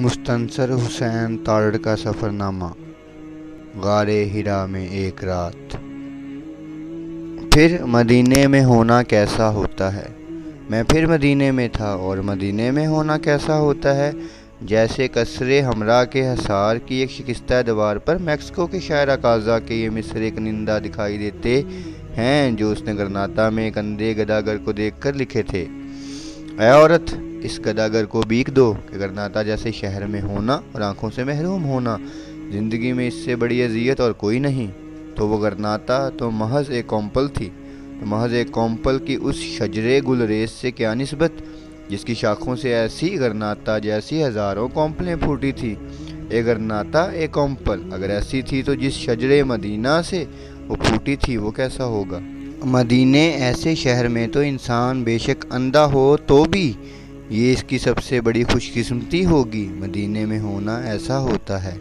مستنصر حسین تارڑ کا سفر نامہ، غار ہرا میں ایک رات۔ پھر مدینے میں ہونا کیسا ہوتا ہے۔ میں پھر مدینے میں تھا، اور مدینے میں ہونا کیسا ہوتا ہے، جیسے قصر حمراء کے حصار کی ایک شکستہ دیوار پر میکسیکو کے شاعر اکازا کے یہ مصرعے کنندہ دکھائی دیتے ہیں جو اس نے گرناطہ میں ایک اندھے گداگر کو دیکھ کر لکھے تھے۔ اے عورت، اس گداگر کو بیک دو کہ گرناطہ جیسے شہر میں ہونا اور آنکھوں سے محروم ہونا زندگی میں اس سے بڑی اذیت اور کوئی نہیں۔ تو وہ گرناطہ تو محض ایک کومپل تھی، تو محض ایک کومپل کی اس شجرے گل ریز سے کیا نسبت جس کی شاخوں سے ایسی گرناطہ جیسی ہزاروں کومپلیں پھوٹی تھی۔ اے گرناطہ، اے کومپل اگر ایسی تھی تو جس شجرے مدینہ سے وہ پھوٹی تھی وہ کیسا ہوگا۔ مدینے ایسے شہر میں تو انسان بے شک اندھا ہو تو بھی یہ اس کی سب سے بڑی خوش قسمتی ہوگی۔ مدینے میں ہونا ایسا ہوتا ہے۔